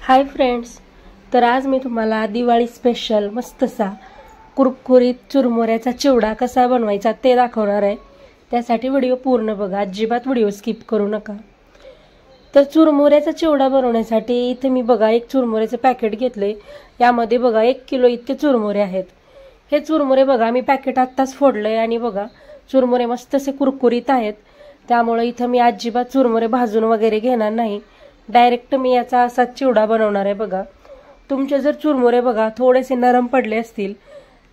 Hi friends, तर आज मी तुम्हाला दिवाळी स्पेशल मस्तसा कुरकुरीत चुरमुऱ्याचा चिवडा कसा बनवायचा ते दाखवणार आहे। त्यासाठी व्हिडिओ पूर्ण बघा, अजिबात व्हिडिओ स्किप करू नका। तर चुरमुऱ्याचा चिवडा बनवण्यासाठी इथे मी बघा एक चुरमुऱ्याचे पॅकेट घेतले। यामध्ये बघा 1 किलो इतके चुरमुरे आहेत। हे चुरमुरे बघा मी पॅकेट आत्ताच फोडले आणि बघा चुरमुरे मस्तसे कुरकुरीत आहेत। त्यामुळे इथे मी अजिबात चुरमुरे भाजून वगैरे घेणार नाही, डायरेक्ट मी याचा असा चिवडा बनवणार आहे। बघा तुमचे जर चुरमुरे बघा थोडेसे नरम पडले असतील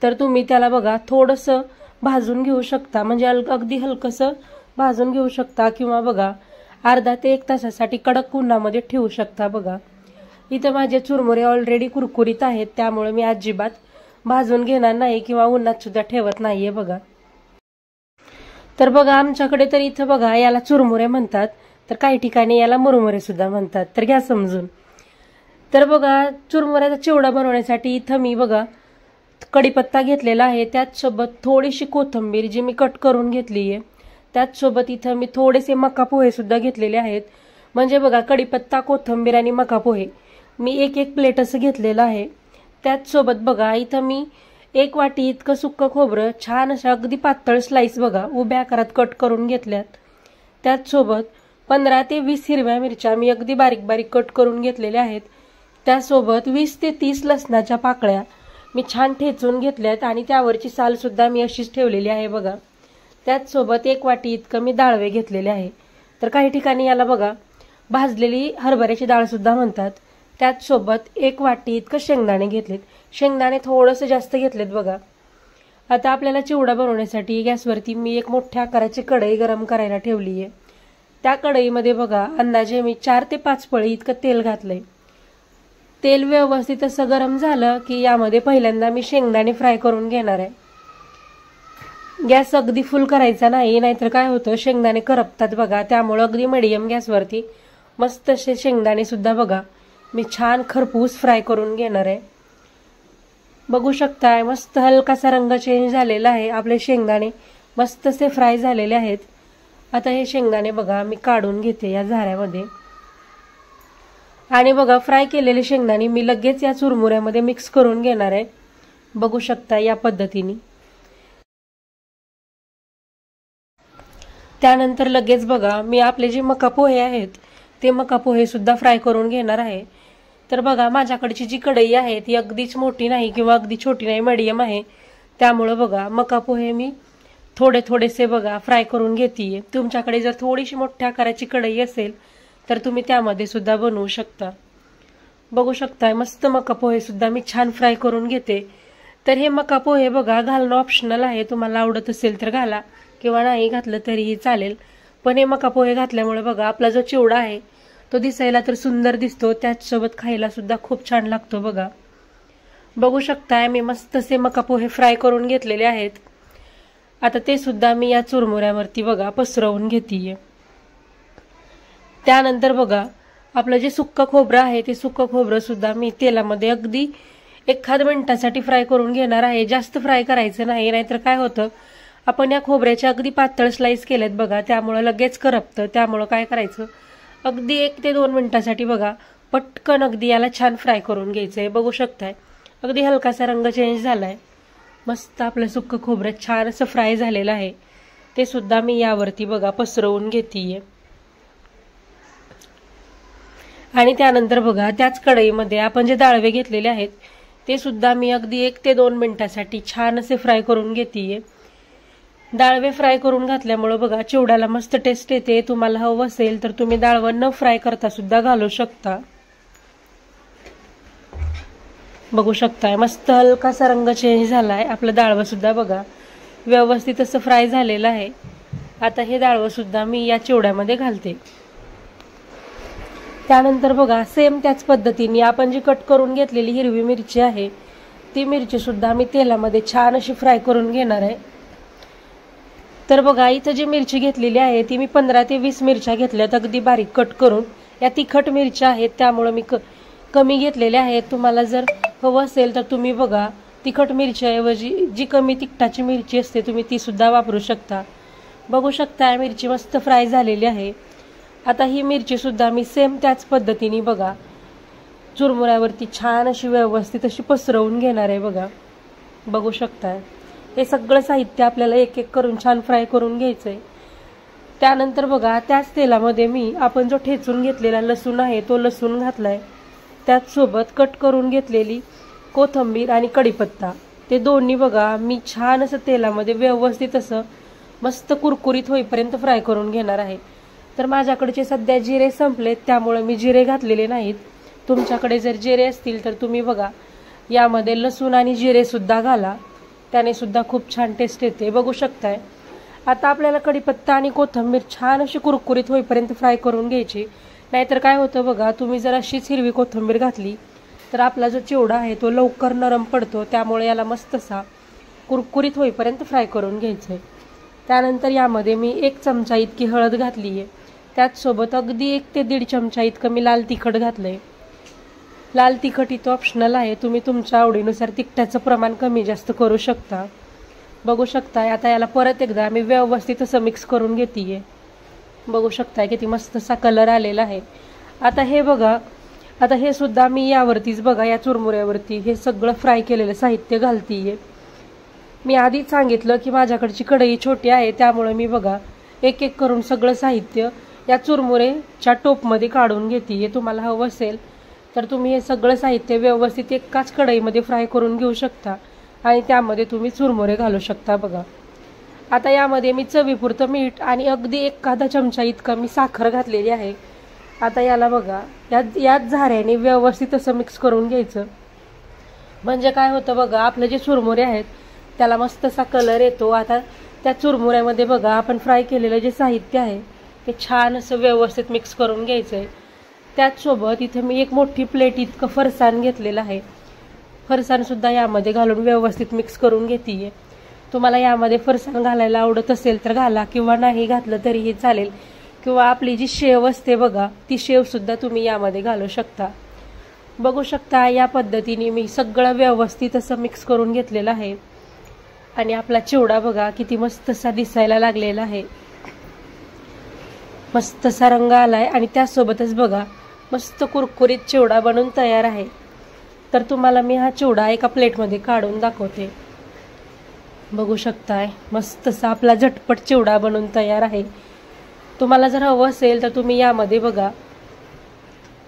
तर तुम्ही त्याला बघा थोडंसं भाजून घेऊ शकता, म्हणजे अगदी हलकसं भाजून घेऊ शकता, किंवा बघा अर्धा ते 1 तासासाठी कडक उन्हामध्ये ठेवू शकता। बघा इथे माझे चुरमुरे ऑलरेडी कुरकुरीत आहेत, त्यामुळे मी अजिबात भाजून घेणार नाही किंवा उन्हात सुद्धा ठेवत नाहीये। बघा तर बघा आमच्याकडे तर इथे बघा याला चुरमुरे म्हणतात, तर काही ठिकाणी याला मुरमुरे सुद्धा म्हणतात, तर घ्या समजून। तर बघा चुरमुऱ्याचा चिवडा बनवण्यासाठी इथं मी बघा कढीपत्ता घेतलेला आहे, त्याच सोबत थोडीशी कोथिंबीर जी मी कट करून घेतली आहे, त्याच सोबत इथं मी थोडेसे मका पोहे सुद्धा घेतलेले आहेत। म्हणजे बघा कढीपत्ता, कोथिंबीर आणि मका पोहे मी एक प्लेट असं घेतलेलं आहे। त्याच सोबत बघा इथं मी 1 वाटी इतकं सुक्क खोबरं छान असं अगदी पातळ स्लाइस बघा उभ्या आकारात कट करून घेतल्यात। त्याच सोबत 15 ते 20 हिरव्या मिरच्या मी अगदी बारीक बारीक कट करून घेतलेल्या आहेत। त्यासोबत 20 ते 30 लसणाच्या पाकळ्या मी छान ठेचून घेतल्यात आणि त्यावरची साल सुद्धा मी अशीच ठेवलेली आहे। बघा त्याचसोबत 1 वाटी इतकं मी डाळवे घेतलेले आहे, तर काही ठिकाणी याला बघा भाजलेली हरभऱ्याची डाळ सुद्धा म्हणतात। त्याचसोबत 1 वाटी इतकं शेंगदाणे घेतलेत, शेंगदाणे थोडेसे जास्त घेतलेत। बघा आता आपल्याला चिवडा बनवण्यासाठी गॅसवरती मी एक मोठ्या आकाराची कढई गरम करायला ठेवली आहे। त्या कढईमध्ये बघा अंदाजे मी 4 ते 5 पळी इतकं तेल घातलंय। तेल व्यवस्थित असं गरम झालं की यामध्ये पहिल्यांदा मी शेंगदाणे फ्राय करून घेणार आहे। गॅस अगदी फुल करायचा नाही, नाहीतर काय होतं शेंगदाणे करपतात बघा, त्यामुळे अगदी मीडियम गॅसवरती मस्त असे शेंगदाणे सुद्धा बघा मी छान खरपूस फ्राय करून घेणार आहे। बघू शकताय मस्त हलकासा रंग चेंज झालेला आहे, आपले शेंगदाणे मस्त असे फ्राय झालेले आहेत। आता हे शेंगदाणे बघा मी काढून घेते या झाऱ्यामध्ये, आणि बघा फ्राय केलेले शेंगदाणे मी लगेच या चुरमुऱ्यामध्ये मिक्स करून घेणार आहे। बघू शकता या पद्धतीने। त्यानंतर लगेच बघा मी आपले जे मका पोहे आहेत ते मका पोहे सुद्धा फ्राय करून घेणार आहे। तर बघा माझ्याकडची जी कढई आहे ती अगदीच मोठी नाही किंवा अगदी छोटी नाही, मीडियम आहे, त्यामुळे बघा मका पोहे मी थोडेसे बघा फ्राय करून घेतीये। तुमच्याकडे जर थोडीशी मोठ्या आकाराची कढई असेल तर तुम्ही त्यामध्ये सुद्धा बनवू शकता। बघू शकताय मस्त मका पोहे सुद्धा मी छान फ्राय करून घेते। तर हे मका पोहे बघा घालणं ऑप्शनल आहे, तुम्हाला आवडत असेल तर घाला किंवा नाही घातलं तरीही चालेल, पण हे मका पोहे घातल्यामुळे बघा आपला जो चिवडा आहे तो दिसायला तर सुंदर दिसतो, त्याचसोबत खायला सुद्धा खूप छान लागतो। बघा बघू शकताय मी मस्त असे मका पोहे फ्राय करून घेतलेले आहेत। आता ते सुद्धा मी या चुरमुऱ्यावरती बघा पसरवून घेतीये। त्यानंतर बघा आपलं जे सुक्क खोबरं आहे ते सुक्क खोबरं सुद्धा मी तेलामध्ये अगदी 1 मिनिटासाठी फ्राय करून घेणार आहे। जास्त फ्राय करायचं नाही, नाहीतर काय होतं आपण या खोबऱ्याच्या अगदी पातळ स्लाइस केलेत बघा, त्यामुळे लगेच करपतं। त्यामुळे काय करायचं अगदी 1 ते 2 मिनिटासाठी बघा पटकन अगदी याला छान फ्राय करून घ्यायचंय। बघू शकताय अगदी हलकासा रंग चेंज झालाय, मस्त आपलं सुक्क खोबरं छान असं फ्राय झालेलं आहे। ते सुद्धा मी यावरती बघा पसरवून घेतीये। आणि त्यानंतर बघा त्याच कढईमध्ये आपण जे डाळवे घेतलेले आहेत ते सुद्धा मी अगदी 1 ते 2 मिनिटासाठी छान असे फ्राय करून घेतीये। डाळवे फ्राय करून घातल्यामुळे बघा चिवड्याला मस्त टेस्ट येते। तुम्हाला हवं असेल तर तुम्ही डाळवं न फ्राय करता सुद्धा घालू शकता। बघू शकताय मस्त हलकासा रंग चेंज झालाय, आपलं डाळवं सुद्धा बघा व्यवस्थित असं फ्राय झालेलं आहे। आता हे डाळवं सुद्धा मी या चिवड्यामध्ये घालते। त्यानंतर बघा सेम त्याच पद्धतीने आपण जी कट करून घेतलेली हिरवी मिरची आहे ती मिरची सुद्धा मी तेलामध्ये छान अशी फ्राय करून घेणार आहे। तर बघा इथं जी मिरची घेतलेली आहे ती मी 15 ते 20 मिरच्या घेतल्यात अगदी बारीक कट करून। या तिखट मिरच्या आहेत त्यामुळे मी कमी घेतलेल्या आहेत। तुम्हाला जर हवं असेल तर तुम्ही बघा तिखट मिरच्याऐवजी जी कमी तिखटाची मिरची असते तुम्ही ती सुद्धा वापरू शकता। बघू शकता मिरची मस्त फ्राय झालेली आहे। आता ही मिरची सुद्धा मी सेम त्याच पद्धतीने बघा चुरमुऱ्यावरती छान अशी व्यवस्थित अशी पसरवून घेणार आहे बघा. बघू शकताय हे सगळं साहित्य आपल्याला एक एक करून छान फ्राय करून घ्यायचंय. त्यानंतर बघा त्याच तेलामध्ये मी आपण जो ठेचून घेतलेला लसूण आहे तो लसूण घातलाय. त्याचसोबत कट करून घेतलेली कोथिंबीर आणि कढीपत्ता ते दोन्ही बघा मी छान असं तेलामध्ये व्यवस्थित असं मस्त कुरकुरीत होईपर्यंत फ्राय करून घेणार आहे. तर माझ्याकडचे सध्या जिरे संपलेत त्यामुळे मी जिरे घातलेले नाहीत. तुमच्याकडे जर जिरे असतील तर तुम्ही बघा यामध्ये लसूण आणि जिरे सुद्धा घाला, त्याने सुद्धा खूप छान टेस्ट येते. बघू शकताय आता आपल्याला कढीपत्ता आणि कोथिंबीर छान अशी कुरकुरीत होईपर्यंत फ्राय करून घ्यायची. नाहीतर काय होतं बघा तुम्ही जर अशीच हिरवी कोथिंबीर घातली तर आपला जो चिवडा आहे तो लवकर नरम पडतो. त्यामुळे याला मस्त असा कुरकुरीत होईपर्यंत फ्राय करून घ्यायचं आहे. त्यानंतर यामध्ये मी 1 चमचा इतकी हळद घातली आहे. त्याचसोबत अगदी 1 ते 1.5 चमचा इतकं मी लाल तिखट घातलं आहे. लाल तिखट इथं ऑप्शनल आहे, तुम्ही तुमच्या आवडीनुसार तिखटाचं प्रमाण कमी जास्त करू शकता. बघू शकताय आता याला परत एकदा मी व्यवस्थित असं मिक्स करून घेते. बघू शकताय किती मस्त असा कलर आलेला आहे. आता हे बघा आता हे सुद्धा मी यावरतीच बघा या चुरमुऱ्यावरती हे सगळं फ्राय केलेलं साहित्य घालतीये. मी आधीच सांगितलं की माझ्याकडची कढई छोटी आहे त्यामुळे मी बघा एक एक करून सगळं साहित्य या चुरमुरेच्या टोपमध्ये काढून घेते. तुम्हाला हवं असेल तर तुम्ही हे सगळं साहित्य व्यवस्थित एकाच कढईमध्ये फ्राय करून घेऊ शकता आणि त्यामध्ये तुम्ही चुरमुरे घालू शकता. बघा आता यामध्ये मी चवीपुरतं मीठ आणि अगदी 1 चमचा इतकं मी साखर घातलेली आहे. आता याला बघा याच झाऱ्याने व्यवस्थित असं मिक्स करून घ्यायचं. म्हणजे काय होतं बघा आपलं जे चुरमुरे आहेत त्याला मस्त असा कलर येतो. आता त्या चुरमुऱ्यामध्ये बघा आपण फ्राय केलेलं जे साहित्य आहे ते छान असं व्यवस्थित मिक्स करून घ्यायचं आहे. त्याचसोबत इथे मी 1 मोठी प्लेट इतकं फरसाण घेतलेलं आहे. फरसाण सुद्धा यामध्ये घालून व्यवस्थित मिक्स करून घेते. तुम्हाला यामध्ये फरसाण घालायला आवडत असेल तर घाला किंवा नाही घातलं तरीही चालेल. किंवा आपली जी शेव असते बघा ती शेव सुद्धा तुम्ही यामध्ये घालू शकता. बघू शकता या पद्धतीने मी सगळं व्यवस्थित असं मिक्स करून घेतलेलं आहे. आणि आपला चिवडा बघा किती मस्त असा दिसायला लागलेला आहे. मस्त असा रंग आलाय आणि त्यासोबतच बघा मस्त कुरकुरीत चिवडा बनून तयार आहे. तर तुम्हाला मी हा चिवडा एका प्लेटमध्ये काढून दाखवते. बघू शकताय मस्त असा आपला झटपट चिवडा बनून तयार आहे. तुम्हाला जर हवं असेल तर तुम्ही यामध्ये बघा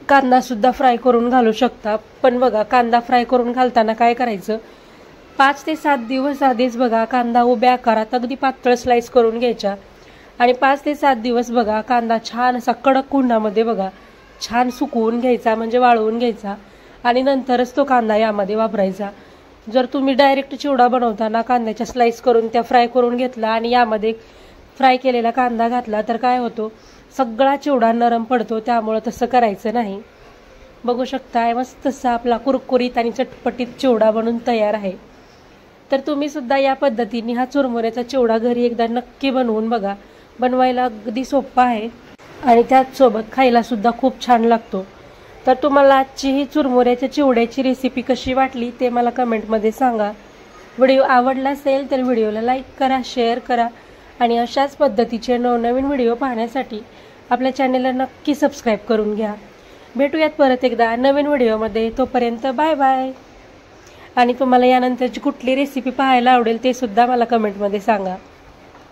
कांदा सुद्धा फ्राय करून घालू शकता. पण बघा कांदा फ्राय करून घालताना काय करायचं 5 ते 7 दिवस आधीच बघा कांदा उभ्या आकारात अगदी पातळ स्लाइस करून घ्यायचा आणि 5 ते 7 दिवस बघा कांदा छान असा कडक उन्हामध्ये बघा छान सुकवून घ्यायचा म्हणजे वाळवून घ्यायचा आणि नंतरच तो कांदा यामध्ये वापरायचा. जर तुम्ही डायरेक्ट चिवडा बनवताना कांद्याच्या स्लाइस करून त्या फ्राय करून घेतला आणि यामध्ये फ्राय केलेला कांदा घातला तर काय होतो सगळा चिवडा नरम पडतो. त्यामुळे तसं करायचं नाही. बघू शकताय मस्त असा आपला कुरकुरीत आणि चटपटीत चिवडा बनून तयार आहे. तर तुम्ही सुद्धा या पद्धतीने हा चुरमुऱ्याचा चिवडा घरी एकदा नक्की बनवून बघा. बनवायला अगदी सोपा आहे आणि त्याचसोबत खायला सुद्धा खूप छान लागतो. तर तुम्हाला आजची ही चुरमुऱ्याच्या चिवड्याची रेसिपी कशी वाटली ते मला कमेंटमध्ये सांगा. व्हिडिओ आवडला असेल तर व्हिडिओला लाईक करा, शेअर करा आणि अशाच पद्धतीचे नवनवीन व्हिडिओ पाहण्यासाठी आपल्या चॅनलला नक्की सबस्क्राईब करून घ्या. भेटूयात परत एकदा नवीन व्हिडिओमध्ये. तोपर्यंत बाय बाय. आणि तुम्हाला यानंतरची कुठली रेसिपी पाहायला आवडेल ते सुद्धा मला कमेंटमध्ये सांगा.